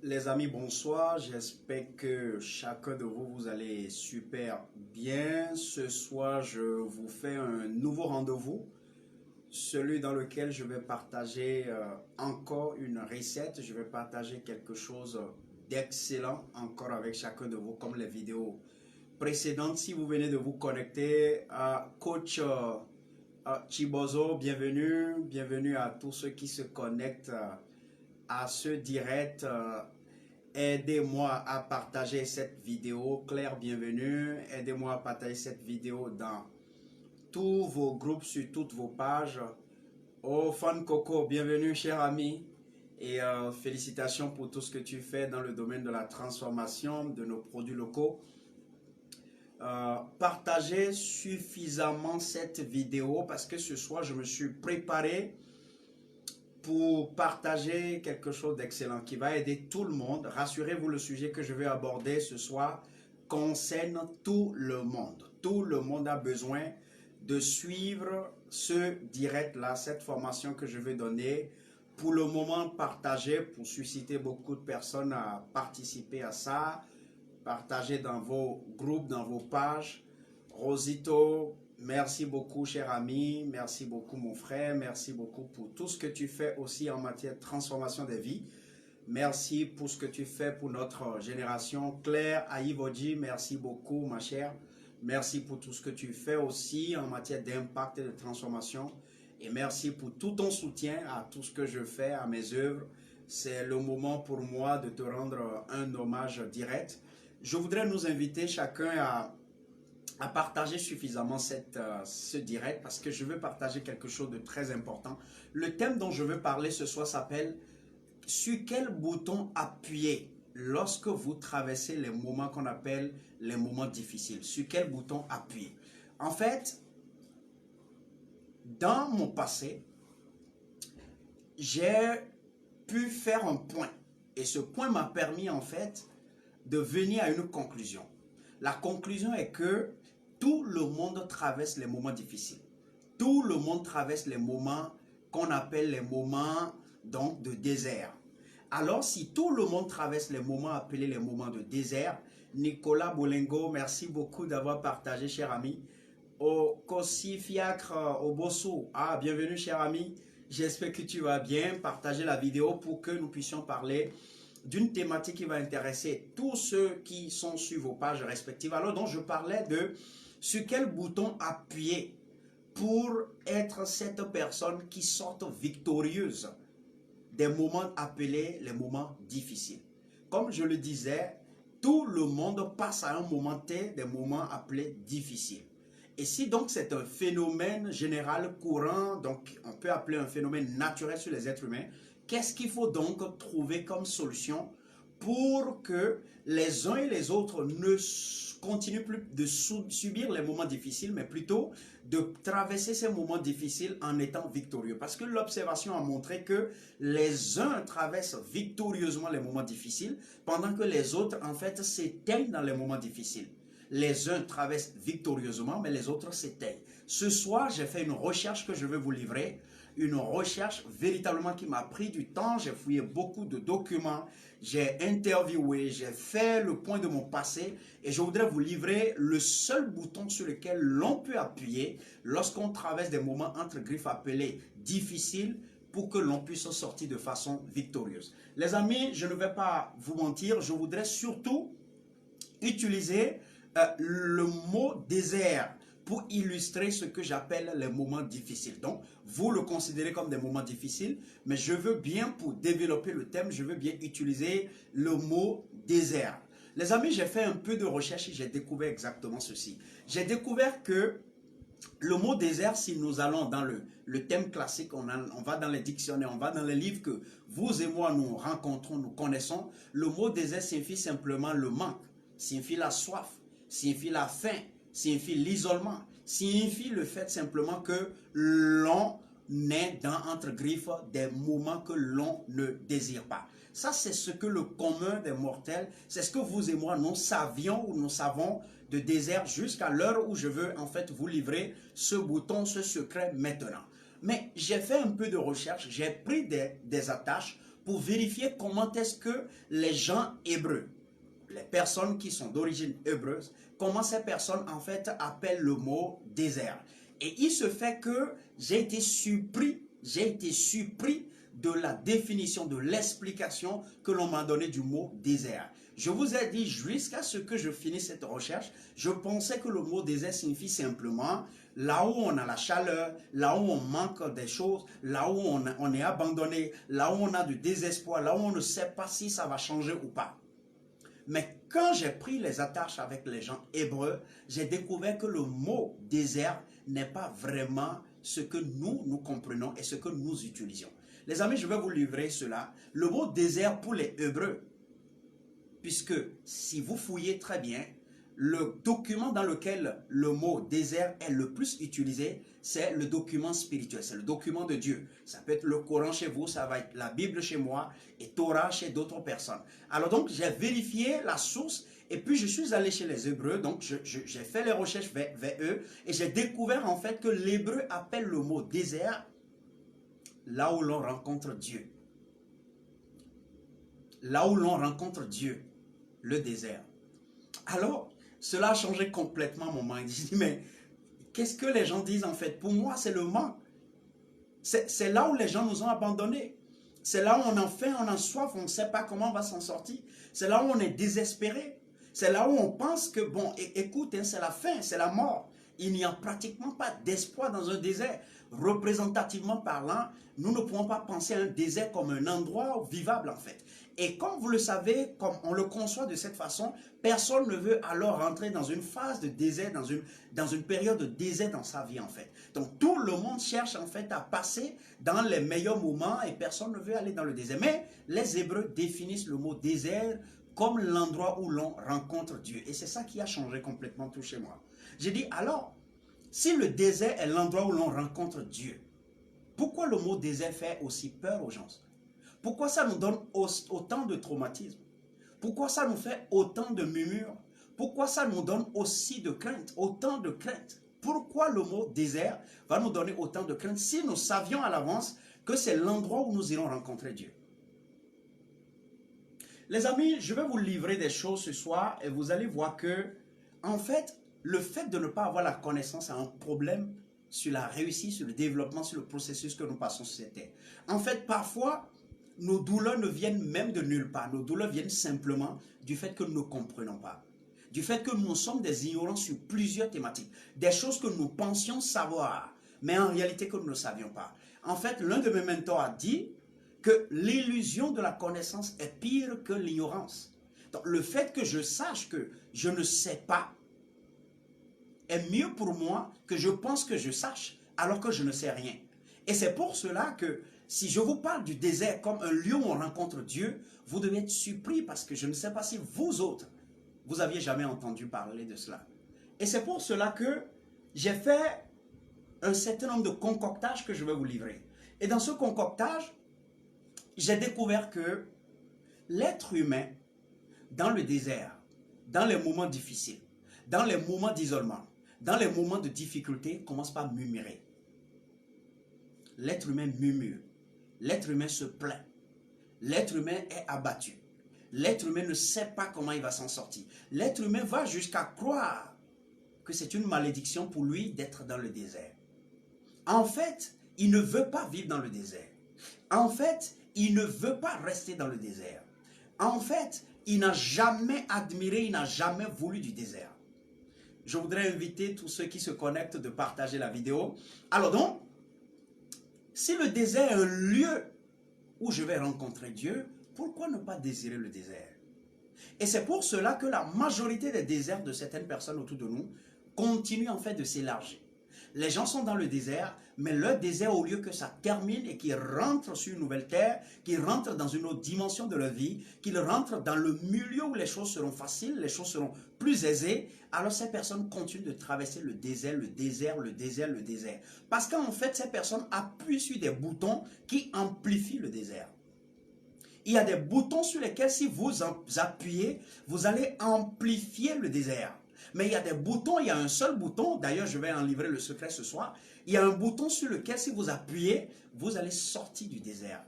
Les amis, bonsoir. J'espère que chacun de vous, vous allez super bien. Ce soir, je vous fais un nouveau rendez-vous, celui dans lequel je vais partager encore une recette. Je vais partager quelque chose d'excellent encore avec chacun de vous, comme les vidéos précédentes. Si vous venez de vous connecter à Coach Chibozo, bienvenue. Bienvenue à tous ceux qui se connectent à ce direct. Aidez-moi à partager cette vidéo. Claire, bienvenue. Aidez-moi à partager cette vidéo dans tous vos groupes, sur toutes vos pages. Oh, Fan Coco, bienvenue, cher ami. Et félicitations pour tout ce que tu fais dans le domaine de la transformation de nos produits locaux. Partagez suffisamment cette vidéo parce que ce soir, je me suis préparé pour partager quelque chose d'excellent qui va aider tout le monde. Rassurez-vous, le sujet que je vais aborder ce soir concerne tout le monde. Tout le monde a besoin de suivre ce direct-là, cette formation que je vais donner. Pour le moment, partagez pour susciter beaucoup de personnes à participer à ça. Partagez dans vos groupes, dans vos pages. Rosito, merci beaucoup, cher ami. Merci beaucoup, mon frère. Merci beaucoup pour tout ce que tu fais aussi en matière de transformation des vies. Merci pour ce que tu fais pour notre génération. Claire Aïvodji, merci beaucoup, ma chère. Merci pour tout ce que tu fais aussi en matière d'impact et de transformation. Et merci pour tout ton soutien à tout ce que je fais, à mes œuvres. C'est le moment pour moi de te rendre un hommage direct. Je voudrais nous inviter chacun à partager suffisamment ce direct parce que je veux partager quelque chose de très important. Le thème dont je veux parler ce soir s'appelle « Sur quel bouton appuyer lorsque vous traversez les moments qu'on appelle les moments difficiles ?» Sur quel bouton appuyer? En fait, dans mon passé, j'ai pu faire un point et ce point m'a permis en fait de venir à une conclusion. La conclusion est que tout le monde traverse les moments difficiles. Tout le monde traverse les moments qu'on appelle les moments donc, de désert. Alors, si tout le monde traverse les moments appelés les moments de désert, Nicolas Bolengo, merci beaucoup d'avoir partagé, cher ami. Au Kossi Fiacre, au Bosso, bienvenue, cher ami. J'espère que tu vas bien. Partagez la vidéo pour que nous puissions parler d'une thématique qui va intéresser tous ceux qui sont sur vos pages respectives. Alors donc je parlais de sur quel bouton appuyer pour être cette personne qui sorte victorieuse des moments appelés les moments difficiles. Comme je le disais, tout le monde passe à un moment T des moments appelés difficiles. Et si donc c'est un phénomène général courant, donc on peut appeler un phénomène naturel sur les êtres humains, qu'est-ce qu'il faut donc trouver comme solution pour que les uns et les autres ne continuent plus de subir les moments difficiles, mais plutôt de traverser ces moments difficiles en étant victorieux? Parce que l'observation a montré que les uns traversent victorieusement les moments difficiles, pendant que les autres, en fait, s'éteignent dans les moments difficiles. Les uns traversent victorieusement, mais les autres s'éteignent. Ce soir, j'ai fait une recherche que je vais vous livrer. Une recherche véritablement qui m'a pris du temps. J'ai fouillé beaucoup de documents, j'ai interviewé, j'ai fait le point de mon passé et je voudrais vous livrer le seul bouton sur lequel l'on peut appuyer lorsqu'on traverse des moments entre griffes appelés difficiles pour que l'on puisse sortir de façon victorieuse. Les amis, je ne vais pas vous mentir, je voudrais surtout utiliser le mot désert pour illustrer ce que j'appelle les moments difficiles. Donc, vous le considérez comme des moments difficiles, mais je veux bien, pour développer le thème, je veux bien utiliser le mot désert. Les amis, j'ai fait un peu de recherche et j'ai découvert exactement ceci. J'ai découvert que le mot désert, si nous allons dans le thème classique, on va dans les dictionnaires, on va dans les livres que vous et moi nous rencontrons, nous connaissons, le mot désert signifie simplement le manque, signifie la soif, signifie la faim, signifie l'isolement, signifie le fait simplement que l'on est dans, entre griffes, des moments que l'on ne désire pas. Ça, c'est ce que le commun des mortels, c'est ce que vous et moi, nous savions ou nous savons de désert jusqu'à l'heure où je veux en fait vous livrer ce bouton, ce secret maintenant. Mais j'ai fait un peu de recherche, j'ai pris des attaches pour vérifier comment est-ce que les gens hébreux, les personnes qui sont d'origine hébreuse, comment ces personnes en fait appellent le mot désert. Et il se fait que j'ai été surpris de la définition, de l'explication que l'on m'a donnée du mot désert. Je vous ai dit jusqu'à ce que je finisse cette recherche, je pensais que le mot désert signifie simplement là où on a la chaleur, là où on manque des choses, là où on est abandonné, là où on a du désespoir, là où on ne sait pas si ça va changer ou pas. Mais quand j'ai pris les attaches avec les gens hébreux, j'ai découvert que le mot désert n'est pas vraiment ce que nous comprenons et ce que nous utilisons. Les amis, je vais vous livrer cela. Le mot désert pour les Hébreux, puisque si vous fouillez très bien, le document dans lequel le mot désert est le plus utilisé, c'est le document spirituel, c'est le document de Dieu. Ça peut être le Coran chez vous, ça va être la Bible chez moi et Torah chez d'autres personnes. Alors donc, j'ai vérifié la source et puis je suis allé chez les Hébreux, donc j'ai fait les recherches vers eux et j'ai découvert en fait que l'Hébreu appelle le mot désert là où l'on rencontre Dieu. Là où l'on rencontre Dieu, le désert. Alors, cela a changé complètement mon mind. Je dis, mais qu'est-ce que les gens disent en fait? Pour moi, c'est le manque. C'est là où les gens nous ont abandonnés. C'est là où on en faim, on en soif, on ne sait pas comment on va s'en sortir. C'est là où on est désespéré. C'est là où on pense que, bon, écoute, hein, c'est la fin, c'est la mort. Il n'y a pratiquement pas d'espoir dans un désert. Représentativement parlant, nous ne pouvons pas penser à un désert comme un endroit vivable en fait. Et comme vous le savez, comme on le conçoit de cette façon, personne ne veut alors rentrer dans une phase de désert, dans une période de désert dans sa vie en fait. Donc tout le monde cherche en fait à passer dans les meilleurs moments et personne ne veut aller dans le désert. Mais les Hébreux définissent le mot désert comme l'endroit où l'on rencontre Dieu. Et c'est ça qui a changé complètement tout chez moi. J'ai dit alors, si le désert est l'endroit où l'on rencontre Dieu, pourquoi le mot désert fait aussi peur aux gens? Pourquoi ça nous donne autant de traumatisme? Pourquoi ça nous fait autant de murmures? Pourquoi ça nous donne aussi de crainte, autant de crainte? Pourquoi le mot désert va nous donner autant de crainte si nous savions à l'avance que c'est l'endroit où nous irons rencontrer Dieu? Les amis, je vais vous livrer des choses ce soir et vous allez voir que, en fait, le fait de ne pas avoir la connaissance a un problème sur la réussite, sur le développement, sur le processus que nous passons sur cette terre. En fait, parfois, nos douleurs ne viennent même de nulle part. Nos douleurs viennent simplement du fait que nous ne comprenons pas. Du fait que nous sommes des ignorants sur plusieurs thématiques. Des choses que nous pensions savoir, mais en réalité que nous ne savions pas. En fait, l'un de mes mentors a dit que l'illusion de la connaissance est pire que l'ignorance. Donc, le fait que je sache que je ne sais pas est mieux pour moi que je pense que je sache alors que je ne sais rien. Et c'est pour cela que si je vous parle du désert comme un lieu où on rencontre Dieu, vous devez être surpris parce que je ne sais pas si vous autres, vous aviez jamais entendu parler de cela. Et c'est pour cela que j'ai fait un certain nombre de concoctages que je vais vous livrer. Et dans ce concoctage, j'ai découvert que l'être humain, dans le désert, dans les moments difficiles, dans les moments d'isolement, dans les moments de difficulté, commence par murmurer. L'être humain murmure. L'être humain se plaint. L'être humain est abattu. L'être humain ne sait pas comment il va s'en sortir. L'être humain va jusqu'à croire que c'est une malédiction pour lui d'être dans le désert. En fait, il ne veut pas vivre dans le désert. En fait, il ne veut pas rester dans le désert. En fait, il n'a jamais admiré, il n'a jamais voulu du désert. Je voudrais inviter tous ceux qui se connectent de partager la vidéo. Alors donc, si le désert est un lieu où je vais rencontrer Dieu, pourquoi ne pas désirer le désert? Et c'est pour cela que la majorité des déserts de certaines personnes autour de nous continuent en fait de s'élargir. Les gens sont dans le désert, mais leur désert, au lieu que ça termine et qu'ils rentrent sur une nouvelle terre, qu'ils rentrent dans une autre dimension de leur vie, qu'ils rentrent dans le milieu où les choses seront faciles, les choses seront plus aisées, alors ces personnes continuent de traverser le désert, le désert, le désert, le désert. Parce qu'en fait, ces personnes appuient sur des boutons qui amplifient le désert. Il y a des boutons sur lesquels si vous appuyez, vous allez amplifier le désert. Mais il y a des boutons, il y a un seul bouton, d'ailleurs je vais en livrer le secret ce soir, il y a un bouton sur lequel si vous appuyez, vous allez sortir du désert.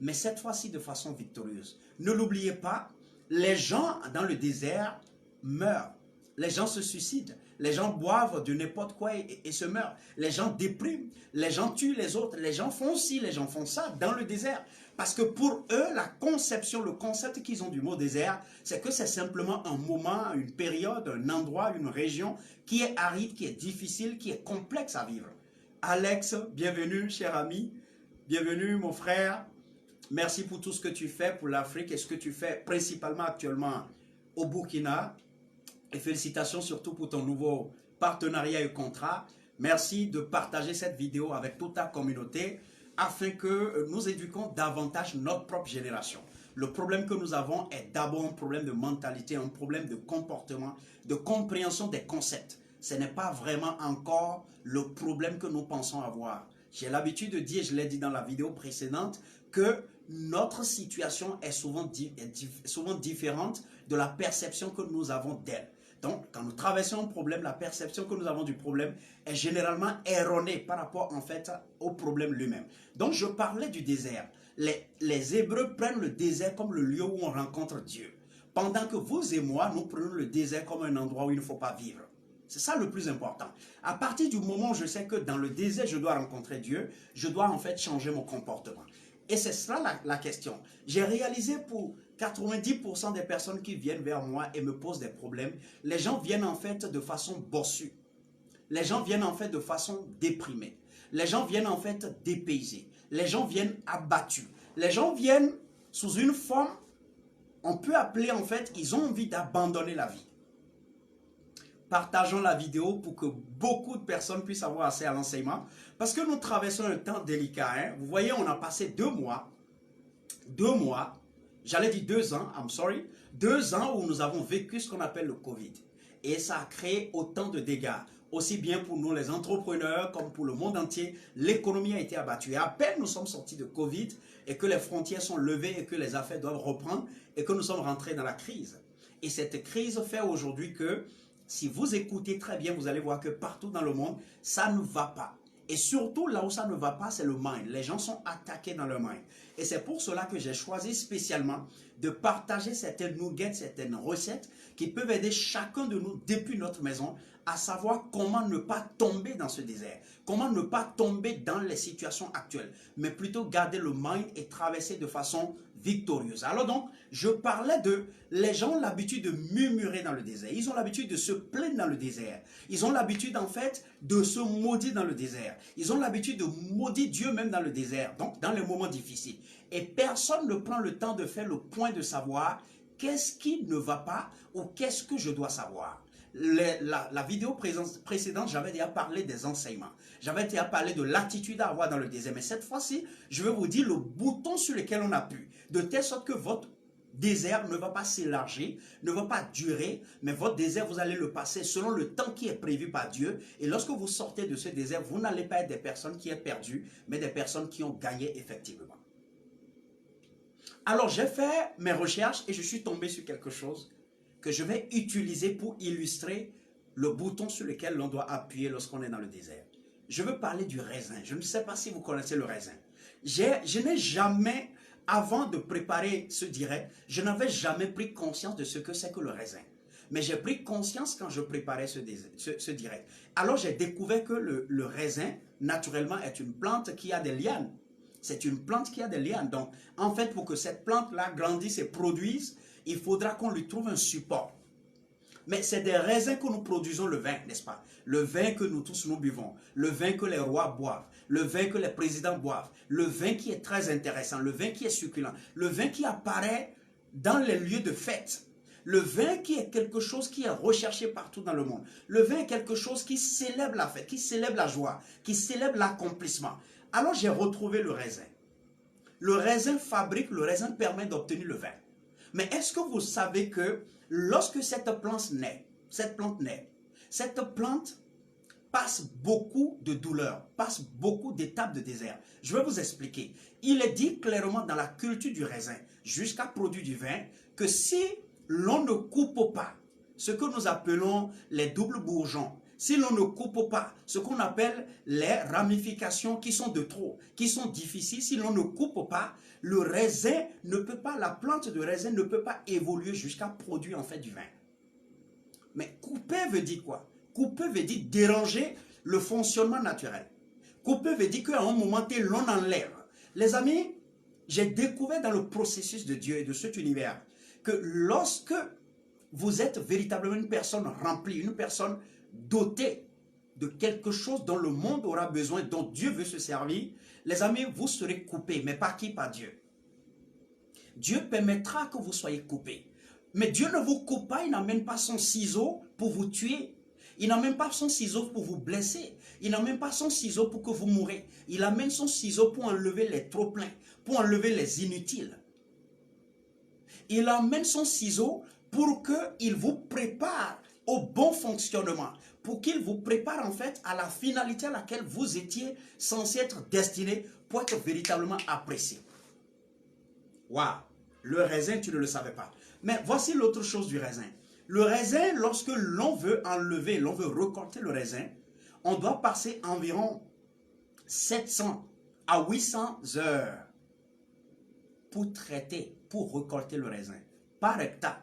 mais cette fois-ci de façon victorieuse. Ne l'oubliez pas, les gens dans le désert meurent. Les gens se suicident. Les gens boivent de n'importe quoi et se meurent. Les gens dépriment. Les gens tuent les autres. Les gens font ci, les gens font ça dans le désert. Parce que pour eux, la conception, le concept qu'ils ont du mot désert, c'est que c'est simplement un moment, une période, un endroit, une région qui est aride, qui est difficile, qui est complexe à vivre. Alex, bienvenue, cher ami. Bienvenue, mon frère. Merci pour tout ce que tu fais pour l'Afrique et ce que tu fais principalement actuellement au Burkina. Et félicitations surtout pour ton nouveau partenariat et contrat. Merci de partager cette vidéo avec toute ta communauté afin que nous éduquions davantage notre propre génération. Le problème que nous avons est d'abord un problème de mentalité, un problème de comportement, de compréhension des concepts. Ce n'est pas vraiment encore le problème que nous pensons avoir. J'ai l'habitude de dire, je l'ai dit dans la vidéo précédente, que notre situation est souvent différente de la perception que nous avons d'elle. Donc, quand nous traversons un problème, la perception que nous avons du problème est généralement erronée par rapport en fait au problème lui-même. Donc, je parlais du désert. Les Hébreux prennent le désert comme le lieu où on rencontre Dieu. Pendant que vous et moi, nous prenons le désert comme un endroit où il ne faut pas vivre. C'est ça le plus important. À partir du moment où je sais que dans le désert, je dois rencontrer Dieu, je dois en fait changer mon comportement. Et c'est cela la question. J'ai réalisé pour 90% des personnes qui viennent vers moi et me posent des problèmes, les gens viennent en fait de façon bossue. Les gens viennent en fait de façon déprimée. Les gens viennent en fait dépaysés. Les gens viennent abattus. Les gens viennent sous une forme, on peut appeler en fait, ils ont envie d'abandonner la vie. Partageons la vidéo pour que beaucoup de personnes puissent avoir accès à l'enseignement. Parce que nous traversons un temps délicat. Hein? Vous voyez, on a passé 2 mois, j'allais dire 2 ans, I'm sorry, 2 ans où nous avons vécu ce qu'on appelle le Covid. Et ça a créé autant de dégâts. Aussi bien pour nous les entrepreneurs comme pour le monde entier, l'économie a été abattue. Et à peine nous sommes sortis de Covid et que les frontières sont levées et que les affaires doivent reprendre et que nous sommes rentrés dans la crise. Et cette crise fait aujourd'hui que si vous écoutez très bien, vous allez voir que partout dans le monde, ça ne va pas. Et surtout, là où ça ne va pas, c'est le mind. Les gens sont attaqués dans leur mind. Et c'est pour cela que j'ai choisi spécialement de partager certaines nuggets, certaines recettes qui peuvent aider chacun de nous depuis notre maison à savoir comment ne pas tomber dans ce désert. Comment ne pas tomber dans les situations actuelles, mais plutôt garder le mind et traverser de façon victorieuse. Alors donc, je parlais de, les gens ont l'habitude de murmurer dans le désert. Ils ont l'habitude de se plaindre dans le désert. Ils ont l'habitude en fait de se maudire dans le désert. Ils ont l'habitude de maudire Dieu même dans le désert, donc dans les moments difficiles. Et personne ne prend le temps de faire le point de savoir qu'est-ce qui ne va pas ou qu'est-ce que je dois savoir. La vidéo précédente, j'avais déjà parlé des enseignements. J'avais déjà parlé de l'attitude à avoir dans le désert. Mais cette fois-ci, je vais vous dire le bouton sur lequel on appuie. De telle sorte que votre désert ne va pas s'élargir, ne va pas durer, mais votre désert, vous allez le passer selon le temps qui est prévu par Dieu. Et lorsque vous sortez de ce désert, vous n'allez pas être des personnes qui ont perdu, mais des personnes qui ont gagné effectivement. Alors, j'ai fait mes recherches et je suis tombé sur quelque chose que je vais utiliser pour illustrer le bouton sur lequel l'on doit appuyer lorsqu'on est dans le désert. Je veux parler du raisin. Je ne sais pas si vous connaissez le raisin. Je n'ai jamais, avant de préparer ce direct, je n'avais jamais pris conscience de ce que c'est que le raisin. Mais j'ai pris conscience quand je préparais ce direct. Alors j'ai découvert que le raisin, naturellement, est une plante qui a des lianes. C'est une plante qui a des lianes. Donc, en fait, pour que cette plante-là grandisse et produise, il faudra qu'on lui trouve un support. Mais c'est des raisins que nous produisons le vin, n'est-ce pas? Le vin que nous tous nous buvons, le vin que les rois boivent, le vin que les présidents boivent, le vin qui est très intéressant, le vin qui est succulent, le vin qui apparaît dans les lieux de fête, le vin qui est quelque chose qui est recherché partout dans le monde. Le vin est quelque chose qui célèbre la fête, qui célèbre la joie, qui célèbre l'accomplissement. Alors j'ai retrouvé le raisin. Le raisin permet d'obtenir le vin. Mais est-ce que vous savez que lorsque cette plante naît, cette plante passe beaucoup de douleurs, passe beaucoup d'étapes de désert. Je vais vous expliquer. Il est dit clairement dans la culture du raisin, jusqu'à produire du vin, que si l'on ne coupe pas ce que nous appelons les doubles bourgeons, si l'on ne coupe pas ce qu'on appelle les ramifications qui sont de trop, qui sont difficiles, si l'on ne coupe pas, le raisin ne peut pas, la plante de raisin ne peut pas évoluer jusqu'à produire en fait du vin. Mais couper veut dire quoi? Couper veut dire déranger le fonctionnement naturel. Couper veut dire qu'à un moment donné, l'on enlève. Les amis, j'ai découvert dans le processus de Dieu et de cet univers que lorsque vous êtes véritablement une personne remplie, une personne dotée de quelque chose dont le monde aura besoin, dont Dieu veut se servir, les amis, vous serez coupés. Mais par qui? Par Dieu. Dieu permettra que vous soyez coupés. Mais Dieu ne vous coupe pas, il n'amène pas son ciseau pour vous tuer. Il n'amène pas son ciseau pour vous blesser. Il n'amène pas son ciseau pour que vous mourrez. Il amène son ciseau pour enlever les trop-pleins, pour enlever les inutiles. Il amène son ciseau pour qu'il vous prépare au bon fonctionnement, pour qu'il vous prépare en fait à la finalité à laquelle vous étiez censé être destiné pour être véritablement apprécié. Waouh! Le raisin, tu ne le savais pas. Mais voici l'autre chose du raisin. Le raisin, lorsque l'on veut enlever, l'on veut récolter le raisin, on doit passer environ 700 à 800 heures pour traiter, pour récolter le raisin. Par hectare.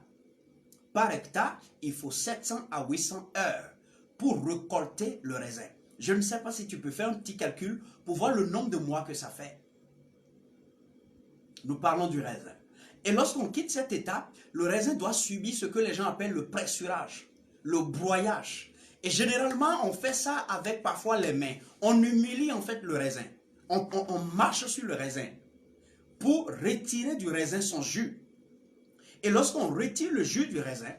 Par hectare, il faut 700 à 800 heures pour récolter le raisin. Je ne sais pas si tu peux faire un petit calcul pour voir le nombre de mois que ça fait. Nous parlons du raisin. Et lorsqu'on quitte cette étape, le raisin doit subir ce que les gens appellent le pressurage, le broyage. Et généralement, on fait ça avec parfois les mains. On humilie en fait le raisin. On marche sur le raisin pour retirer du raisin son jus. Et lorsqu'on retire le jus du raisin,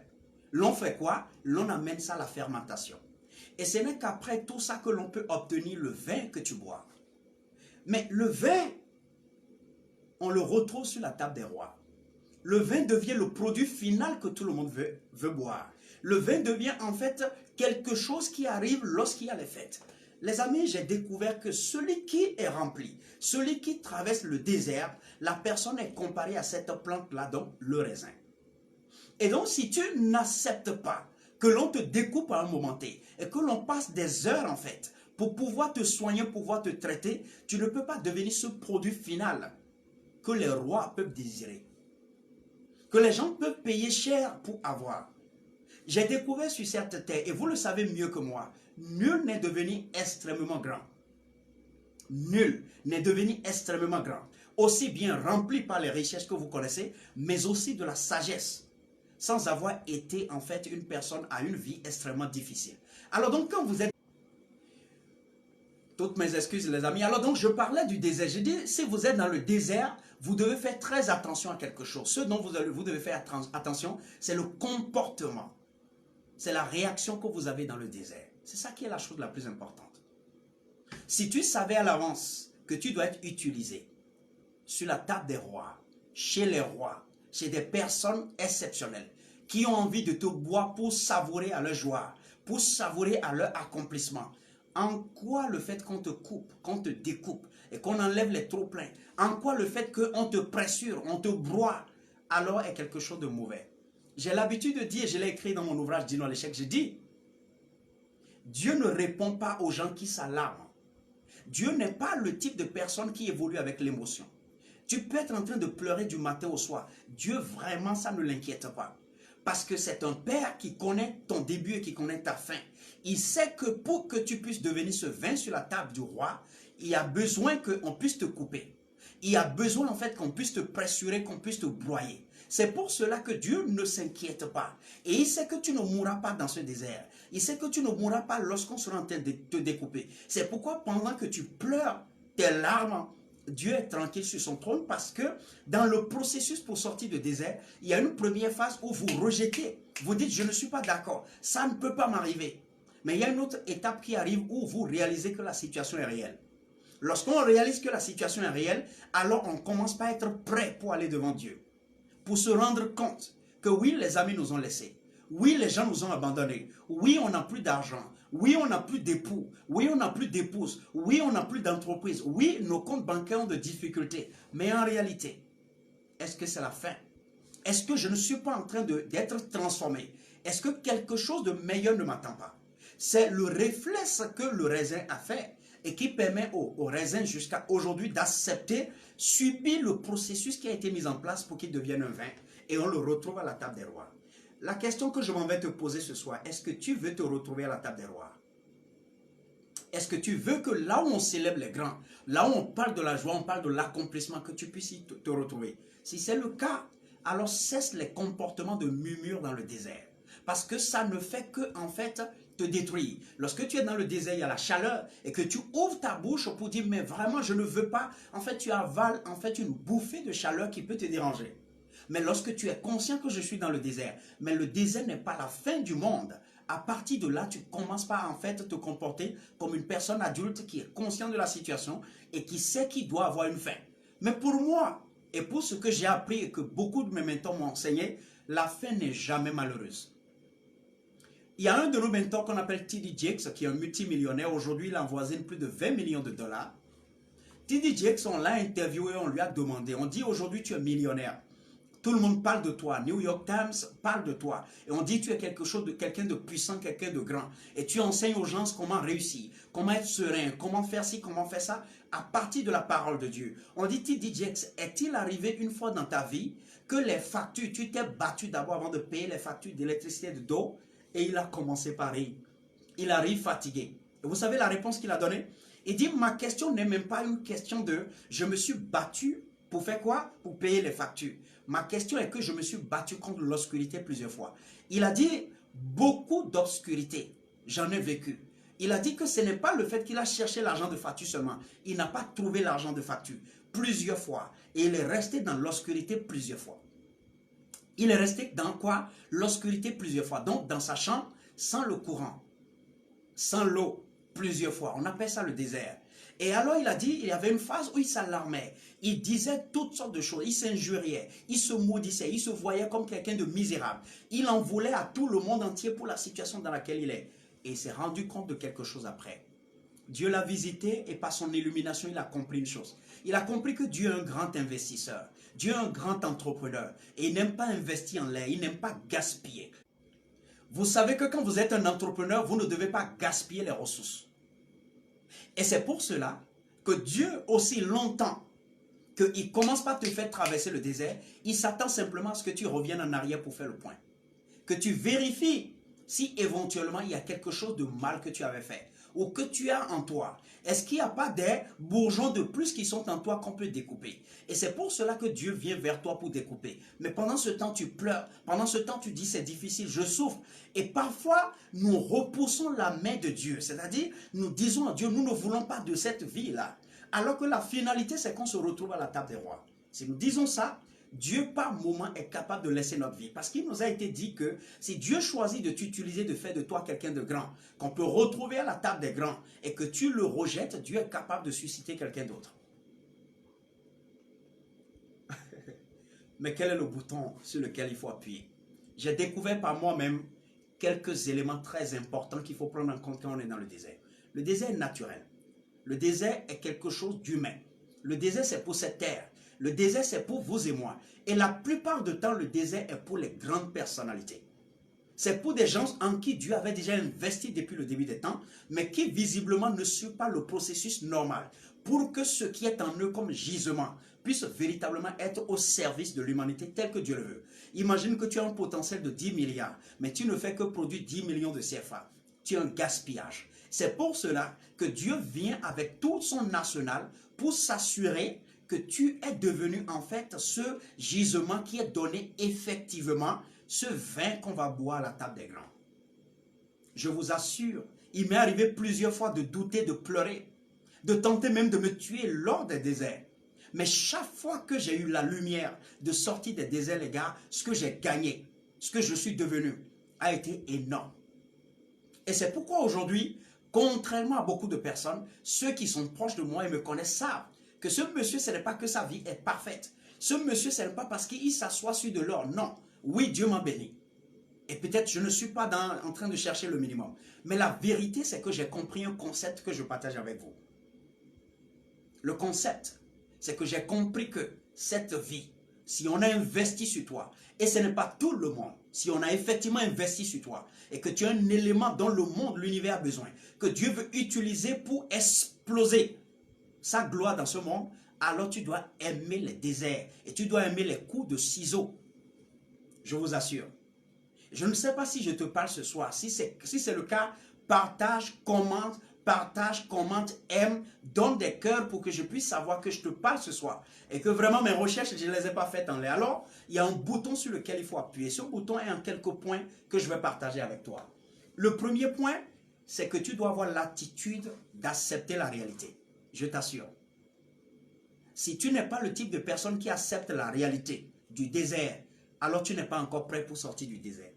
l'on fait quoi? L'on amène ça à la fermentation. Et ce n'est qu'après tout ça que l'on peut obtenir le vin que tu bois. Mais le vin, on le retrouve sur la table des rois. Le vin devient le produit final que tout le monde veut boire. Le vin devient en fait quelque chose qui arrive lorsqu'il y a les fêtes. Les amis, j'ai découvert que celui qui est rempli, celui qui traverse le désert, la personne est comparée à cette plante-là, donc le raisin. Et donc, si tu n'acceptes pas que l'on te découpe à un moment T et que l'on passe des heures en fait pour pouvoir te soigner, pour pouvoir te traiter, tu ne peux pas devenir ce produit final que les rois peuvent désirer, que les gens peuvent payer cher pour avoir. J'ai découvert sur cette terre, et vous le savez mieux que moi, nul n'est devenu extrêmement grand. Nul n'est devenu extrêmement grand. Aussi bien rempli par les richesses que vous connaissez, mais aussi de la sagesse, sans avoir été en fait une personne à une vie extrêmement difficile. Alors donc quand vous êtes... Toutes mes excuses les amis. Alors donc je parlais du désert. J'ai dit si vous êtes dans le désert, vous devez faire très attention à quelque chose. Ce dont vous devez faire attention, c'est le comportement. C'est la réaction que vous avez dans le désert. C'est ça qui est la chose la plus importante. Si tu savais à l'avance que tu dois être utilisé sur la table des rois, chez les rois, chez des personnes exceptionnelles, qui ont envie de te boire pour savourer à leur joie, pour savourer à leur accomplissement, en quoi le fait qu'on te coupe, qu'on te découpe et qu'on enlève les trop-pleins, en quoi le fait qu'on te pressure, on te broie, alors est quelque chose de mauvais. J'ai l'habitude de dire, je l'ai écrit dans mon ouvrage Dino à l'échec, je dis, Dieu ne répond pas aux gens qui s'alarment. Dieu n'est pas le type de personne qui évolue avec l'émotion. Tu peux être en train de pleurer du matin au soir. Dieu vraiment, ça ne l'inquiète pas. Parce que c'est un père qui connaît ton début et qui connaît ta fin. Il sait que pour que tu puisses devenir ce vin sur la table du roi, il y a besoin qu'on puisse te couper. Il y a besoin en fait qu'on puisse te pressurer, qu'on puisse te broyer. C'est pour cela que Dieu ne s'inquiète pas. Et il sait que tu ne mourras pas dans ce désert. Il sait que tu ne mourras pas lorsqu'on sera en train de te découper. C'est pourquoi pendant que tu pleures tes larmes, Dieu est tranquille sur son trône parce que dans le processus pour sortir du désert, il y a une première phase où vous rejetez. Vous dites, je ne suis pas d'accord, ça ne peut pas m'arriver. Mais il y a une autre étape qui arrive où vous réalisez que la situation est réelle. Lorsqu'on réalise que la situation est réelle, alors on commence par être prêt pour aller devant Dieu. Pour se rendre compte que oui, les amis nous ont laissés. Oui, les gens nous ont abandonnés. Oui, on n'a plus d'argent. Oui, on n'a plus d'époux. Oui, on n'a plus d'épouse. Oui, on n'a plus d'entreprise. Oui, nos comptes bancaires ont de difficultés. Mais en réalité, est-ce que c'est la fin? Est-ce que je ne suis pas en train d'être transformé? Est-ce que quelque chose de meilleur ne m'attend pas? C'est le réflexe que le raisin a fait et qui permet au raisin jusqu'à aujourd'hui d'accepter, subir le processus qui a été mis en place pour qu'il devienne un vin. Et on le retrouve à la table des rois. La question que je m'en vais te poser ce soir, est-ce que tu veux te retrouver à la table des rois? Est-ce que tu veux que là où on célèbre les grands, là où on parle de la joie, on parle de l'accomplissement, que tu puisses te retrouver? Si c'est le cas, alors cesse les comportements de murmure dans le désert. Parce que ça ne fait que, en fait, te détruire. Lorsque tu es dans le désert, il y a la chaleur et que tu ouvres ta bouche pour dire, mais vraiment, je ne veux pas. En fait, tu avales en fait une bouffée de chaleur qui peut te déranger. Mais lorsque tu es conscient que je suis dans le désert, mais le désert n'est pas la fin du monde, à partir de là, tu commences par en fait te comporter comme une personne adulte qui est consciente de la situation et qui sait qu'il doit avoir une fin. Mais pour moi, et pour ce que j'ai appris et que beaucoup de mes mentors m'ont enseigné, la fin n'est jamais malheureuse. Il y a un de nos mentors qu'on appelle T.D. Jakes, qui est un multimillionnaire. Aujourd'hui, il envoisine plus de 20 millions de dollars. T.D. Jakes, on l'a interviewé, on lui a demandé, on dit aujourd'hui tu es millionnaire. Tout le monde parle de toi. New York Times parle de toi. Et on dit que tu es quelqu'un de puissant, quelqu'un de grand. Et tu enseignes aux gens comment réussir, comment être serein, comment faire ci, comment faire ça, à partir de la parole de Dieu. On dit, T.D. Jakes, est-il arrivé une fois dans ta vie que les factures, tu t'es battu d'abord avant de payer les factures d'électricité, de d'eau, et il a commencé par rire. Il arrive fatigué. Et vous savez la réponse qu'il a donnée? Il dit, ma question n'est même pas une question de, je me suis battu pour faire quoi? Pour payer les factures. Ma question est que je me suis battu contre l'obscurité plusieurs fois. Il a dit, beaucoup d'obscurité, j'en ai vécu. Il a dit que ce n'est pas le fait qu'il a cherché l'argent de facture seulement. Il n'a pas trouvé l'argent de facture plusieurs fois. Et il est resté dans l'obscurité plusieurs fois. Il est resté dans quoi? L'obscurité plusieurs fois. Donc dans sa chambre, sans le courant, sans l'eau, plusieurs fois. On appelle ça le désert. Et alors il a dit, il y avait une phase où il s'alarmait. Il disait toutes sortes de choses. Il s'injuriait, il se maudissait, il se voyait comme quelqu'un de misérable. Il en voulait à tout le monde entier pour la situation dans laquelle il est. Et il s'est rendu compte de quelque chose après. Dieu l'a visité et par son illumination, il a compris une chose. Il a compris que Dieu est un grand investisseur. Dieu est un grand entrepreneur. Et il n'aime pas investir en l'air, il n'aime pas gaspiller. Vous savez que quand vous êtes un entrepreneur, vous ne devez pas gaspiller les ressources. Et c'est pour cela que Dieu, aussi longtemps qu'il ne commence pas à te faire traverser le désert, il s'attend simplement à ce que tu reviennes en arrière pour faire le point. Que tu vérifies si éventuellement il y a quelque chose de mal que tu avais fait ou que tu as en toi. Est-ce qu'il n'y a pas des bourgeons de plus qui sont en toi qu'on peut découper? Et c'est pour cela que Dieu vient vers toi pour découper. Mais pendant ce temps, tu pleures. Pendant ce temps, tu dis c'est difficile, je souffre. Et parfois, nous repoussons la main de Dieu. C'est-à-dire, nous disons à Dieu, nous ne voulons pas de cette vie-là. Alors que la finalité, c'est qu'on se retrouve à la table des rois. Si nous disons ça, Dieu par moment est capable de laisser notre vie. Parce qu'il nous a été dit que si Dieu choisit de t'utiliser, de faire de toi quelqu'un de grand, qu'on peut retrouver à la table des grands, et que tu le rejettes, Dieu est capable de susciter quelqu'un d'autre. Mais quel est le bouton sur lequel il faut appuyer? J'ai découvert par moi-même quelques éléments très importants qu'il faut prendre en compte quand on est dans le désert. Le désert est naturel. Le désert est quelque chose d'humain. Le désert, c'est pour cette terre. Le désert, c'est pour vous et moi. Et la plupart du temps, le désert est pour les grandes personnalités. C'est pour des gens en qui Dieu avait déjà investi depuis le début des temps, mais qui visiblement ne suivent pas le processus normal, pour que ce qui est en eux comme gisement puisse véritablement être au service de l'humanité tel que Dieu le veut. Imagine que tu as un potentiel de 10 milliards, mais tu ne fais que produire 10 millions de CFA. Tu as un gaspillage. C'est pour cela que Dieu vient avec tout son arsenal pour s'assurer que tu es devenu en fait ce gisement qui est donné effectivement, ce vin qu'on va boire à la table des grands. Je vous assure, il m'est arrivé plusieurs fois de douter, de pleurer, de tenter même de me tuer lors des déserts. Mais chaque fois que j'ai eu la lumière de sortir des déserts, les gars, ce que j'ai gagné, ce que je suis devenu, a été énorme. Et c'est pourquoi aujourd'hui, contrairement à beaucoup de personnes, ceux qui sont proches de moi et me connaissent savent que ce monsieur, ce n'est pas que sa vie est parfaite. Ce monsieur, ce n'est pas parce qu'il s'assoit sur de l'or. Non. Oui, Dieu m'a béni. Et peut-être je ne suis pas en train de chercher le minimum. Mais la vérité, c'est que j'ai compris un concept que je partage avec vous. Le concept, c'est que j'ai compris que cette vie, si on a investi sur toi, et ce n'est pas tout le monde, si on a effectivement investi sur toi et que tu es un élément dont le monde, l'univers a besoin, que Dieu veut utiliser pour exploser sa gloire dans ce monde, alors tu dois aimer les déserts et tu dois aimer les coups de ciseaux. Je vous assure. Je ne sais pas si je te parle ce soir. Si c'est le cas, partage, commente, aime, donne des cœurs pour que je puisse savoir que je te parle ce soir. Et que vraiment mes recherches, je ne les ai pas faites en l'air. Alors, il y a un bouton sur lequel il faut appuyer. Ce bouton est en quelques points que je vais partager avec toi. Le premier point, c'est que tu dois avoir l'attitude d'accepter la réalité. Je t'assure. Si tu n'es pas le type de personne qui accepte la réalité du désert, alors tu n'es pas encore prêt pour sortir du désert.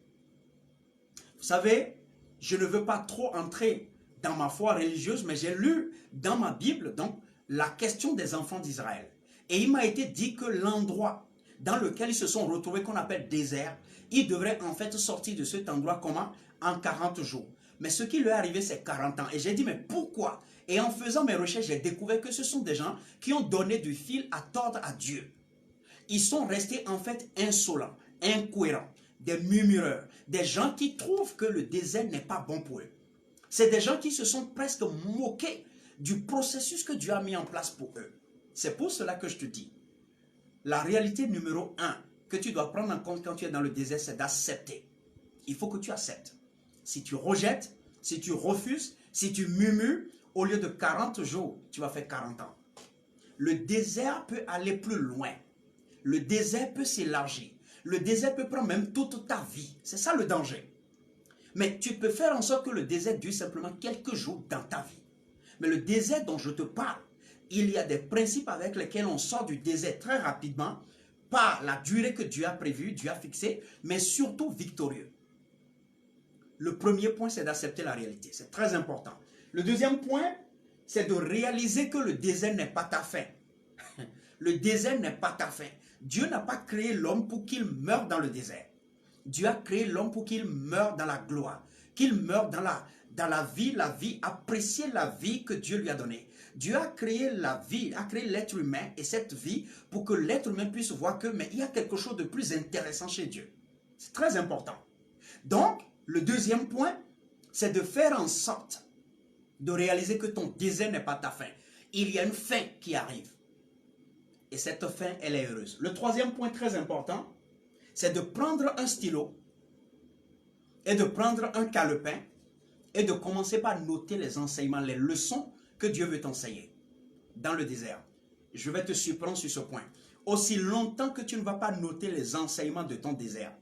Vous savez, je ne veux pas trop entrer dans ma foi religieuse, mais j'ai lu dans ma Bible donc, la question des enfants d'Israël. Et il m'a été dit que l'endroit dans lequel ils se sont retrouvés, qu'on appelle désert, ils devraient en fait sortir de cet endroit comment? En 40 jours. Mais ce qui leur est arrivé, c'est 40 ans. Et j'ai dit, mais pourquoi? Et en faisant mes recherches, j'ai découvert que ce sont des gens qui ont donné du fil à tordre à Dieu. Ils sont restés en fait insolents, incohérents, des murmureurs, des gens qui trouvent que le désert n'est pas bon pour eux. C'est des gens qui se sont presque moqués du processus que Dieu a mis en place pour eux. C'est pour cela que je te dis, la réalité numéro 1 que tu dois prendre en compte quand tu es dans le désert, c'est d'accepter. Il faut que tu acceptes. Si tu rejettes, si tu refuses, si tu murmures, au lieu de 40 jours, tu vas faire 40 ans. Le désert peut aller plus loin. Le désert peut s'élargir. Le désert peut prendre même toute ta vie. C'est ça le danger. Mais tu peux faire en sorte que le désert dure simplement quelques jours dans ta vie. Mais le désert dont je te parle, il y a des principes avec lesquels on sort du désert très rapidement, par la durée que Dieu a prévue, Dieu a fixée, mais surtout victorieux. Le premier point, c'est d'accepter la réalité. C'est très important. Le deuxième point, c'est de réaliser que le désert n'est pas ta fin. Le désert n'est pas ta fin. Dieu n'a pas créé l'homme pour qu'il meure dans le désert. Dieu a créé l'homme pour qu'il meure dans la gloire, qu'il meure dans la vie, apprécier la vie que Dieu lui a donnée. Dieu a créé la vie, a créé l'être humain et cette vie pour que l'être humain puisse voir que mais il y a quelque chose de plus intéressant chez Dieu. C'est très important. Donc, le deuxième point, c'est de faire en sorte de réaliser que ton désert n'est pas ta fin. Il y a une fin qui arrive. Et cette fin, elle est heureuse. Le troisième point très important, c'est de prendre un stylo et de prendre un calepin et de commencer par noter les enseignements, les leçons que Dieu veut t'enseigner dans le désert. Je vais te surprendre sur ce point. Aussi longtemps que tu ne vas pas noter les enseignements de ton désert,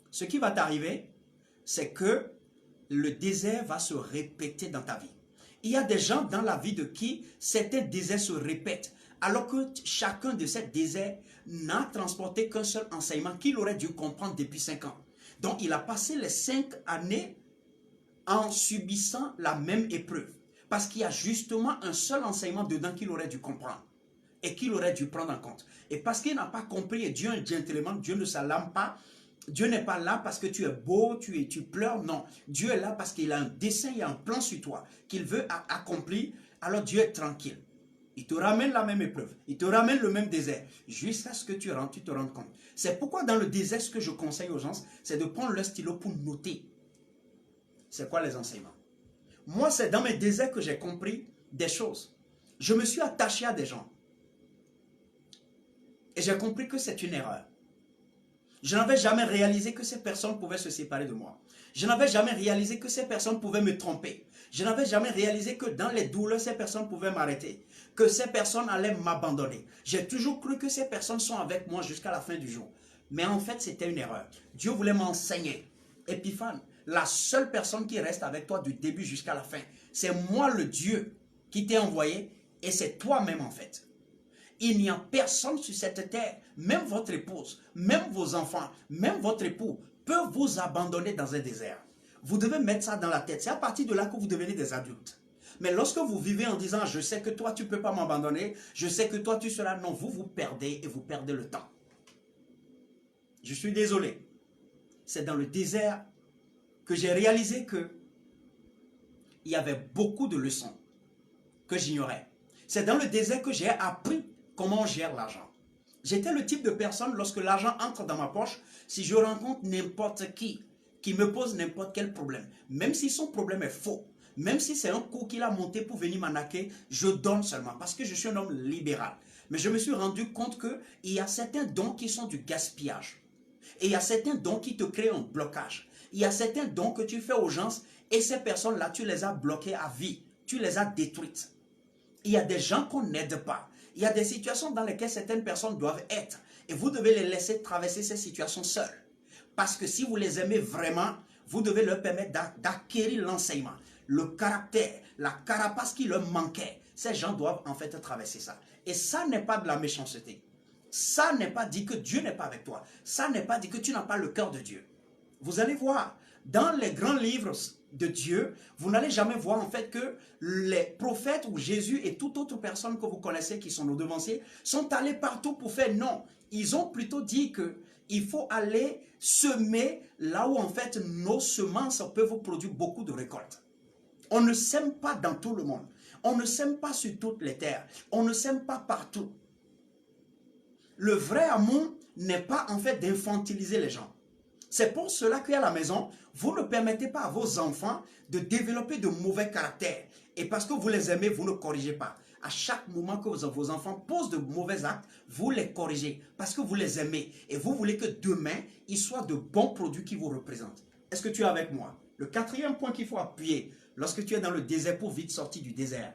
ce qui va t'arriver, c'est que le désert va se répéter dans ta vie. Il y a des gens dans la vie de qui certains déserts se répètent, alors que chacun de ces déserts n'a transporté qu'un seul enseignement qu'il aurait dû comprendre depuis 5 ans. Donc il a passé les 5 années en subissant la même épreuve. Parce qu'il y a justement un seul enseignement dedans qu'il aurait dû comprendre et qu'il aurait dû prendre en compte. Et parce qu'il n'a pas compris, et Dieu est un gentleman, Dieu ne s'alarme pas. Dieu n'est pas là parce que tu es beau, tu pleures, non. Dieu est là parce qu'il a un dessein, il a un plan sur toi qu'il veut accomplir. Alors Dieu est tranquille. Il te ramène la même épreuve, il te ramène le même désert, jusqu'à ce que tu te rendes compte. C'est pourquoi dans le désert, ce que je conseille aux gens, c'est de prendre le stylo pour noter. C'est quoi les enseignements? Moi, c'est dans mes déserts que j'ai compris des choses. Je me suis attaché à des gens. Et j'ai compris que c'est une erreur. Je n'avais jamais réalisé que ces personnes pouvaient se séparer de moi. Je n'avais jamais réalisé que ces personnes pouvaient me tromper. Je n'avais jamais réalisé que dans les douleurs, ces personnes pouvaient m'arrêter. Que ces personnes allaient m'abandonner. J'ai toujours cru que ces personnes sont avec moi jusqu'à la fin du jour. Mais en fait, c'était une erreur. Dieu voulait m'enseigner. Épiphane, la seule personne qui reste avec toi du début jusqu'à la fin, c'est moi le Dieu qui t'ai envoyé et c'est toi-même en fait. Il n'y a personne sur cette terre, même votre épouse, même vos enfants, même votre époux, peut vous abandonner dans un désert. Vous devez mettre ça dans la tête. C'est à partir de là que vous devenez des adultes. Mais lorsque vous vivez en disant, je sais que toi tu ne peux pas m'abandonner, je sais que toi tu seras, non, vous vous perdez et vous perdez le temps. Je suis désolé. C'est dans le désert que j'ai réalisé que il y avait beaucoup de leçons que j'ignorais. C'est dans le désert que j'ai appris comment on gère l'argent. J'étais le type de personne, lorsque l'argent entre dans ma poche, si je rencontre n'importe qui me pose n'importe quel problème, même si son problème est faux, même si c'est un coup qu'il a monté pour venir m'arnaquer, je donne seulement, parce que je suis un homme libéral. Mais je me suis rendu compte qu'il y a certains dons qui sont du gaspillage. Et il y a certains dons qui te créent un blocage. Il y a certains dons que tu fais aux gens et ces personnes-là, tu les as bloquées à vie. Tu les as détruites. Il y a des gens qu'on n'aide pas. Il y a des situations dans lesquelles certaines personnes doivent être. Et vous devez les laisser traverser ces situations seules. Parce que si vous les aimez vraiment, vous devez leur permettre d'acquérir l'enseignement, le caractère, la carapace qui leur manquait. Ces gens doivent en fait traverser ça. Et ça n'est pas de la méchanceté. Ça n'est pas dit que Dieu n'est pas avec toi. Ça n'est pas dit que tu n'as pas le cœur de Dieu. Vous allez voir, dans les grands livres de Dieu, vous n'allez jamais voir en fait que les prophètes ou Jésus et toute autre personne que vous connaissez qui sont nos devanciers sont allés partout pour faire non. Ils ont plutôt dit que il faut aller semer là où en fait nos semences peuvent produire beaucoup de récoltes. On ne sème pas dans tout le monde. On ne sème pas sur toutes les terres. On ne sème pas partout. Le vrai amour n'est pas en fait d'infantiliser les gens. C'est pour cela qu'à la maison, vous ne permettez pas à vos enfants de développer de mauvais caractères. Et parce que vous les aimez, vous ne corrigez pas. À chaque moment que vos enfants posent de mauvais actes, vous les corrigez parce que vous les aimez. Et vous voulez que demain, ils soient de bons produits qui vous représentent. Est-ce que tu es avec moi? Le quatrième point qu'il faut appuyer lorsque tu es dans le désert pour vite sortir du désert.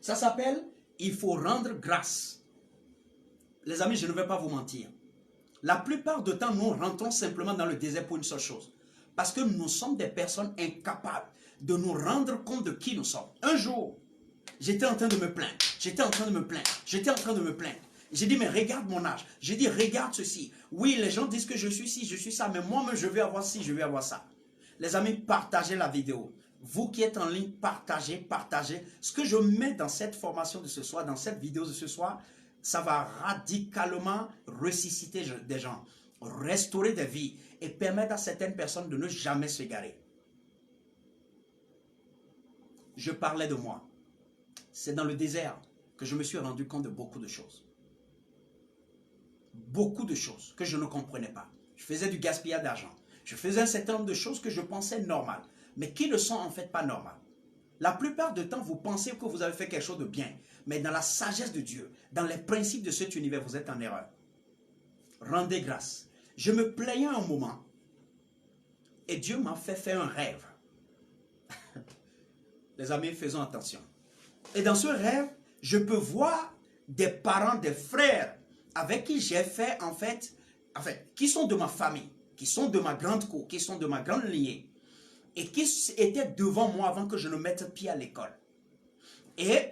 Ça s'appelle, il faut rendre grâce. Les amis, je ne vais pas vous mentir. La plupart du temps, nous rentrons simplement dans le désert pour une seule chose. Parce que nous sommes des personnes incapables de nous rendre compte de qui nous sommes. Un jour, j'étais en train de me plaindre. J'ai dit, mais regarde mon âge. J'ai dit, regarde ceci. Oui, les gens disent que je suis ci, je suis ça, mais moi-même, je vais avoir ci, je vais avoir ça. Les amis, partagez la vidéo. Vous qui êtes en ligne, partagez. Ce que je mets dans cette formation de ce soir, dans cette vidéo de ce soir, ça va radicalement ressusciter des gens, restaurer des vies et permettre à certaines personnes de ne jamais s'égarer. Je parlais de moi. C'est dans le désert que je me suis rendu compte de beaucoup de choses. Beaucoup de choses que je ne comprenais pas. Je faisais du gaspillage d'argent. Je faisais un certain nombre de choses que je pensais normales, mais qui ne sont en fait pas normales. La plupart du temps, vous pensez que vous avez fait quelque chose de bien. Mais dans la sagesse de Dieu, dans les principes de cet univers, vous êtes en erreur. Rendez grâce. Je me plaignais un moment et Dieu m'a fait faire un rêve. Les amis, faisons attention. Et dans ce rêve, je peux voir des parents, des frères avec qui j'ai fait en fait, qui sont de ma famille, qui sont de ma grande cour, qui sont de ma grande lignée et qui étaient devant moi avant que je ne mette pied à l'école. Et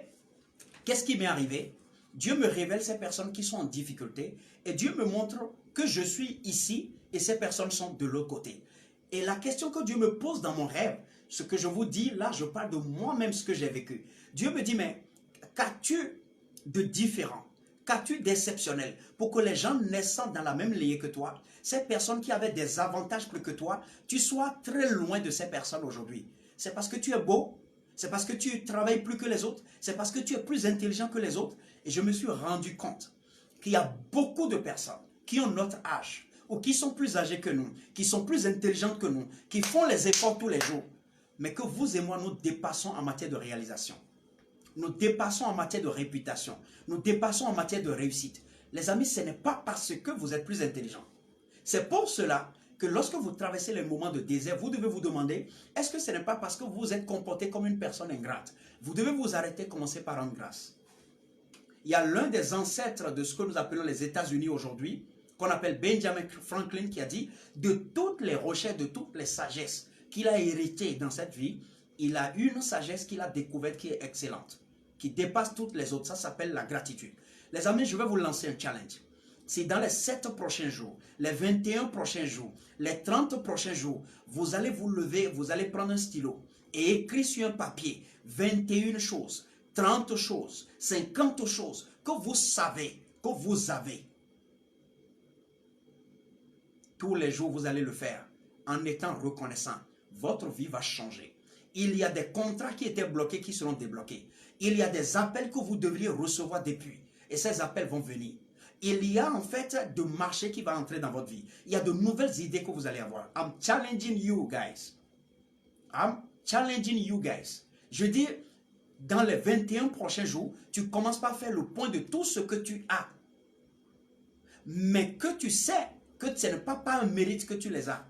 qu'est-ce qui m'est arrivé? Dieu me révèle ces personnes qui sont en difficulté et Dieu me montre que je suis ici et ces personnes sont de l'autre côté. Et la question que Dieu me pose dans mon rêve, ce que je vous dis, là je parle de moi-même, ce que j'ai vécu. Dieu me dit, mais qu'as-tu de différent? Qu'as-tu d'exceptionnel pour que les gens naissant dans la même lignée que toi, ces personnes qui avaient des avantages plus que toi, tu sois très loin de ces personnes aujourd'hui? C'est parce que tu es beau? C'est parce que tu travailles plus que les autres? C'est parce que tu es plus intelligent que les autres? Et je me suis rendu compte qu'il y a beaucoup de personnes qui ont notre âge ou qui sont plus âgées que nous, qui sont plus intelligentes que nous, qui font les efforts tous les jours, mais que vous et moi, nous dépassons en matière de réalisation. Nous dépassons en matière de réputation. Nous dépassons en matière de réussite. Les amis, ce n'est pas parce que vous êtes plus intelligents. C'est pour cela que lorsque vous traversez les moments de désert, vous devez vous demander, est-ce que ce n'est pas parce que vous êtes comporté comme une personne ingrate? Vous devez vous arrêter, commencer par rendre grâce. Il y a l'un des ancêtres de ce que nous appelons les États-Unis aujourd'hui, qu'on appelle Benjamin Franklin, qui a dit, de toutes les recherches, de toutes les sagesses qu'il a héritées dans cette vie, il a une sagesse qu'il a découverte qui est excellente, qui dépasse toutes les autres. Ça s'appelle la gratitude. Les amis, je vais vous lancer un challenge. Si dans les 7 prochains jours, les 21 prochains jours, les 30 prochains jours, vous allez vous lever, vous allez prendre un stylo et écrire sur un papier 21 choses, 30 choses, 50 choses que vous savez, que vous avez. Tous les jours, vous allez le faire en étant reconnaissant. Votre vie va changer. Il y a des contrats qui étaient bloqués qui seront débloqués. Il y a des appels que vous devriez recevoir depuis. Et ces appels vont venir. il y a en fait de marché qui va entrer dans votre vie. Il y a de nouvelles idées que vous allez avoir. I'm challenging you guys. I'm challenging you guys. Je dis, dans les 21 prochains jours, tu commences par faire le point de tout ce que tu as. Mais que tu sais que ce n'est pas un mérite que tu les as.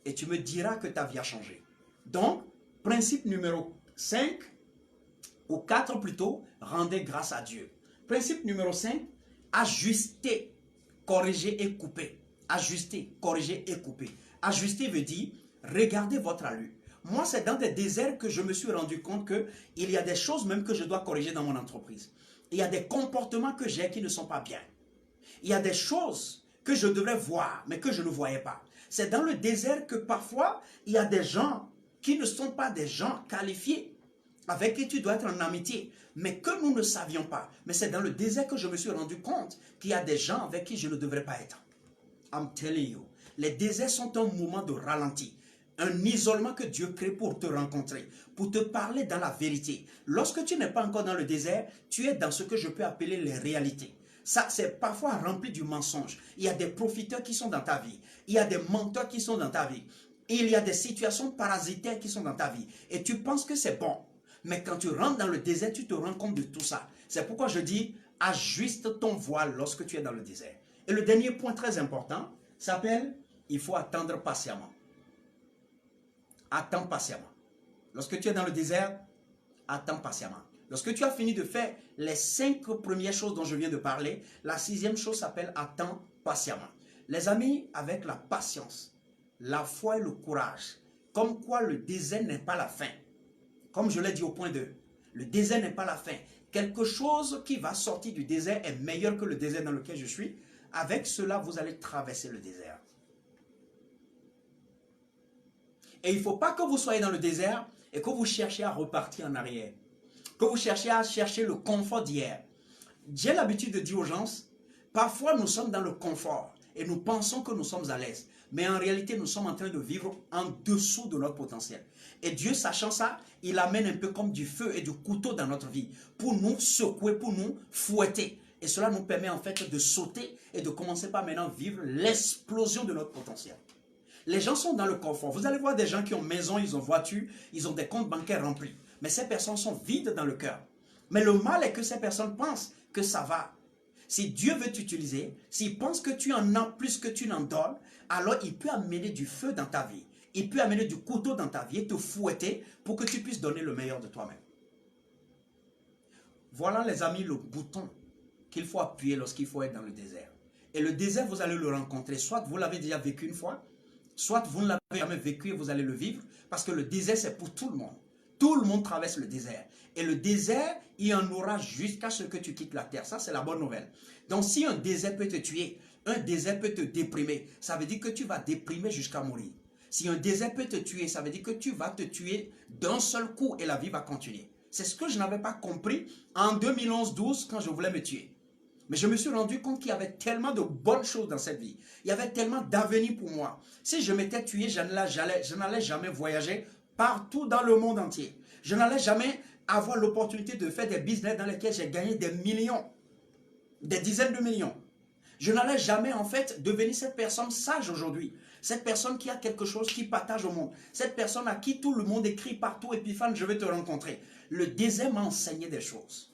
Et tu me diras que ta vie a changé. Donc, principe numéro 5, ou 4 plutôt, rendez grâce à Dieu. Principe numéro 5, ajuster, corriger et couper. Ajuster, corriger et couper. Ajuster veut dire, regardez votre allure. Moi, c'est dans des déserts que je me suis rendu compte qu'il y a des choses même que je dois corriger dans mon entreprise. Il y a des comportements que j'ai qui ne sont pas bien. Il y a des choses que je devrais voir, mais que je ne voyais pas. C'est dans le désert que parfois, il y a des gens qui ne sont pas des gens qualifiés, avec qui tu dois être en amitié, mais que nous ne savions pas. Mais c'est dans le désert que je me suis rendu compte qu'il y a des gens avec qui je ne devrais pas être. I'm telling you. Les déserts sont un moment de ralenti. Un isolement que Dieu crée pour te rencontrer, pour te parler dans la vérité. Lorsque tu n'es pas encore dans le désert, tu es dans ce que je peux appeler les réalités. Ça, c'est parfois rempli du mensonge. Il y a des profiteurs qui sont dans ta vie. Il y a des menteurs qui sont dans ta vie. Il y a des situations parasitaires qui sont dans ta vie. Et tu penses que c'est bon. Mais quand tu rentres dans le désert, tu te rends compte de tout ça. C'est pourquoi je dis, ajuste ton voile lorsque tu es dans le désert. Et le dernier point très important s'appelle, il faut attendre patiemment. Attends patiemment. Lorsque tu es dans le désert, attends patiemment. Lorsque tu as fini de faire les 5 premières choses dont je viens de parler, la 6e chose s'appelle attends patiemment. Les amis, avec la patience, la foi et le courage, comme quoi le désert n'est pas la fin. Comme je l'ai dit au point 2, le désert n'est pas la fin. Quelque chose qui va sortir du désert est meilleur que le désert dans lequel je suis. Avec cela, vous allez traverser le désert. Et il ne faut pas que vous soyez dans le désert et que vous cherchiez à repartir en arrière. Que vous cherchiez à chercher le confort d'hier. J'ai l'habitude de dire aux gens, parfois nous sommes dans le confort et nous pensons que nous sommes à l'aise. Mais en réalité, nous sommes en train de vivre en dessous de notre potentiel. Et Dieu, sachant ça, il amène un peu comme du feu et du couteau dans notre vie pour nous secouer, pour nous fouetter. Et cela nous permet en fait de sauter et de commencer par maintenant vivre l'explosion de notre potentiel. Les gens sont dans le confort. Vous allez voir des gens qui ont maison, ils ont voiture, ils ont des comptes bancaires remplis. Mais ces personnes sont vides dans le cœur. Mais le mal est que ces personnes pensent que ça va. Si Dieu veut t'utiliser, s'il pense que tu en as plus que tu n'en donnes, alors il peut amener du feu dans ta vie. Il peut amener du couteau dans ta vie et te fouetter pour que tu puisses donner le meilleur de toi-même. Voilà les amis le bouton qu'il faut appuyer lorsqu'il faut être dans le désert. Et le désert, vous allez le rencontrer. Soit vous l'avez déjà vécu une fois, soit vous ne l'avez jamais vécu et vous allez le vivre. Parce que le désert, c'est pour tout le monde. Tout le monde traverse le désert. Et le désert, il y en aura jusqu'à ce que tu quittes la terre. Ça, c'est la bonne nouvelle. Donc, si un désert peut te tuer, un désert peut te déprimer, ça veut dire que tu vas déprimer jusqu'à mourir. Si un désert peut te tuer, ça veut dire que tu vas te tuer d'un seul coup et la vie va continuer. C'est ce que je n'avais pas compris en 2011-12 quand je voulais me tuer. Mais je me suis rendu compte qu'il y avait tellement de bonnes choses dans cette vie. Il y avait tellement d'avenir pour moi. Si je m'étais tué, je n'allais jamais voyager partout dans le monde entier. Je n'allais jamais avoir l'opportunité de faire des business dans lesquels j'ai gagné des millions, des dizaines de millions. Je n'allais jamais en fait devenir cette personne sage aujourd'hui. Cette personne qui a quelque chose qui partage au monde. Cette personne à qui tout le monde écrit partout, Épiphane, je vais te rencontrer. Le désert m'a enseigné des choses.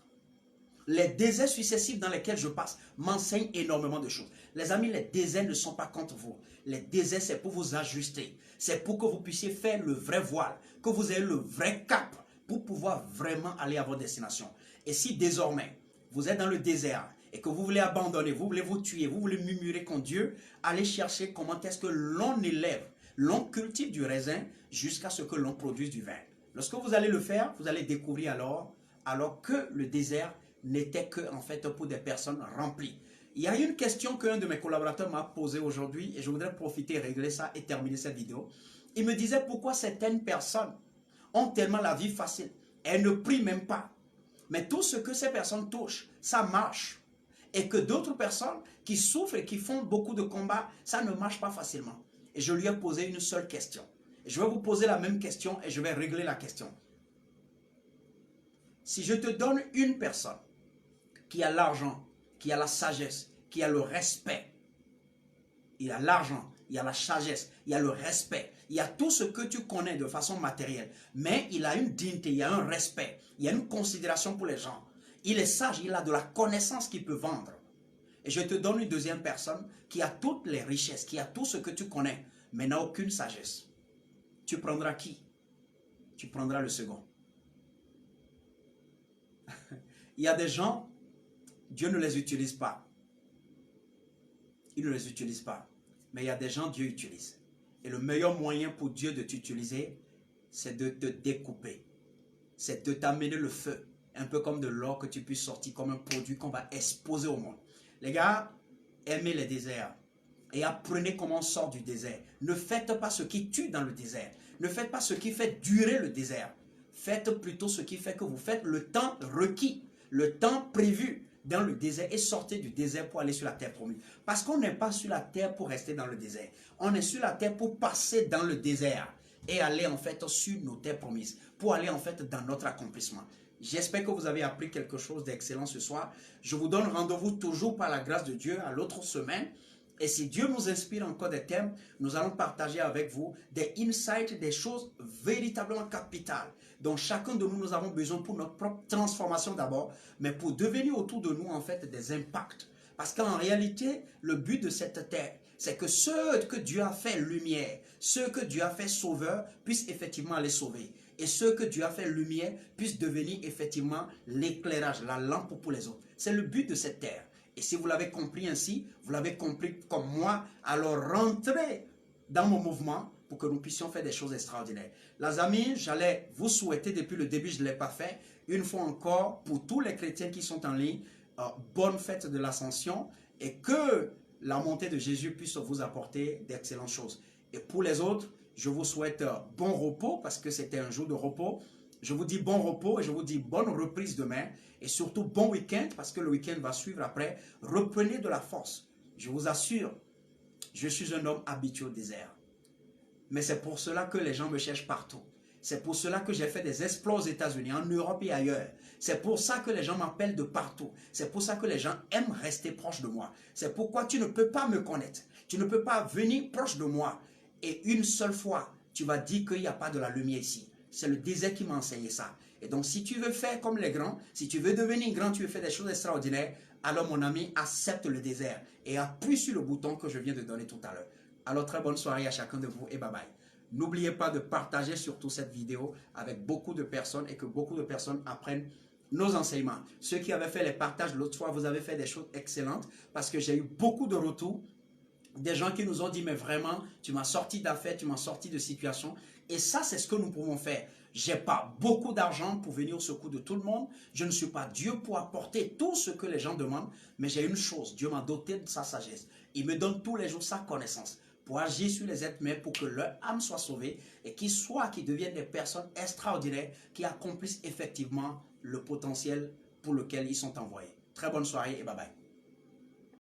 Les déserts successifs dans lesquels je passe m'enseignent énormément de choses. Les amis, les déserts ne sont pas contre vous. Les déserts, c'est pour vous ajuster. C'est pour que vous puissiez faire le vrai voile, que vous ayez le vrai cap pour pouvoir vraiment aller à votre destination. Et si désormais, vous êtes dans le désert et que vous voulez abandonner, vous voulez vous tuer, vous voulez murmurer contre Dieu, allez chercher comment est-ce que l'on élève, l'on cultive du raisin jusqu'à ce que l'on produise du vin. Lorsque vous allez le faire, vous allez découvrir alors que le désert n'était que en fait pour des personnes remplies. Il y a une question qu'un de mes collaborateurs m'a posée aujourd'hui et je voudrais profiter, régler ça et terminer cette vidéo. Il me disait pourquoi certaines personnes ont tellement la vie facile. Elles ne prient même pas. Mais tout ce que ces personnes touchent, ça marche. Et que d'autres personnes qui souffrent et qui font beaucoup de combats, ça ne marche pas facilement. Et je lui ai posé une seule question. Et je vais vous poser la même question et je vais régler la question. Si je te donne une personne qui a l'argent qui a la sagesse, qui a le respect. Il a l'argent, il y a la sagesse, il y a le respect, il y a tout ce que tu connais de façon matérielle. Mais il a une dignité, il y a un respect, il y a une considération pour les gens. Il est sage, il a de la connaissance qu'il peut vendre. Et je te donne une deuxième personne qui a toutes les richesses, qui a tout ce que tu connais, mais n'a aucune sagesse. Tu prendras qui? Tu prendras le second. Il y a des gens, Dieu ne les utilise pas. Il ne les utilise pas. Mais il y a des gens, Dieu utilise. Et le meilleur moyen pour Dieu de t'utiliser, c'est de te découper. C'est de t'amener le feu. Un peu comme de l'or que tu puisses sortir comme un produit qu'on va exposer au monde. Les gars, aimez les déserts. Et apprenez comment on sort du désert. Ne faites pas ce qui tue dans le désert. Ne faites pas ce qui fait durer le désert. Faites plutôt ce qui fait que vous faites le temps requis, le temps prévu dans le désert et sortez du désert pour aller sur la terre promise. Parce qu'on n'est pas sur la terre pour rester dans le désert. On est sur la terre pour passer dans le désert et aller en fait sur nos terres promises, pour aller en fait dans notre accomplissement. J'espère que vous avez appris quelque chose d'excellent ce soir. Je vous donne rendez-vous toujours par la grâce de Dieu à l'autre semaine. Et si Dieu nous inspire encore des thèmes, nous allons partager avec vous des insights, des choses véritablement capitales dont chacun de nous, nous avons besoin pour notre propre transformation d'abord, mais pour devenir autour de nous en fait des impacts. Parce qu'en réalité, le but de cette terre, c'est que ceux que Dieu a fait lumière, ceux que Dieu a fait sauveurs, puissent effectivement aller sauver. Et ceux que Dieu a fait lumière puissent devenir effectivement l'éclairage, la lampe pour les autres. C'est le but de cette terre. Et si vous l'avez compris ainsi, vous l'avez compris comme moi, alors rentrez dans mon mouvement pour que nous puissions faire des choses extraordinaires. Les amis, j'allais vous souhaiter depuis le début, je ne l'ai pas fait, une fois encore, pour tous les chrétiens qui sont en ligne, bonne fête de l'Ascension et que la montée de Jésus puisse vous apporter d'excellentes choses. Et pour les autres, je vous souhaite bon repos parce que c'était un jour de repos. Je vous dis bon repos et je vous dis bonne reprise demain. Et surtout bon week-end parce que le week-end va suivre après. Reprenez de la force. Je vous assure, je suis un homme habitué au désert. Mais c'est pour cela que les gens me cherchent partout. C'est pour cela que j'ai fait des exploits aux États-Unis, en Europe et ailleurs. C'est pour ça que les gens m'appellent de partout. C'est pour ça que les gens aiment rester proches de moi. C'est pourquoi tu ne peux pas me connaître. Tu ne peux pas venir proche de moi. Et une seule fois, tu vas dire qu'il n'y a pas de la lumière ici. C'est le désert qui m'a enseigné ça. Et donc, si tu veux faire comme les grands, si tu veux devenir grand, tu veux faire des choses extraordinaires, alors mon ami, accepte le désert et appuie sur le bouton que je viens de donner tout à l'heure. Alors, très bonne soirée à chacun de vous et bye bye. N'oubliez pas de partager surtout cette vidéo avec beaucoup de personnes et que beaucoup de personnes apprennent nos enseignements. Ceux qui avaient fait les partages l'autre fois, vous avez fait des choses excellentes parce que j'ai eu beaucoup de retours. Des gens qui nous ont dit, mais vraiment, tu m'as sorti d'affaires, tu m'as sorti de situation. Et ça, c'est ce que nous pouvons faire. Je n'ai pas beaucoup d'argent pour venir au secours de tout le monde. Je ne suis pas Dieu pour apporter tout ce que les gens demandent. Mais j'ai une chose, Dieu m'a doté de sa sagesse. Il me donne tous les jours sa connaissance pour agir sur les êtres humains, pour que leur âme soit sauvée et qu'ils deviennent des personnes extraordinaires qui accomplissent effectivement le potentiel pour lequel ils sont envoyés. Très bonne soirée et bye bye.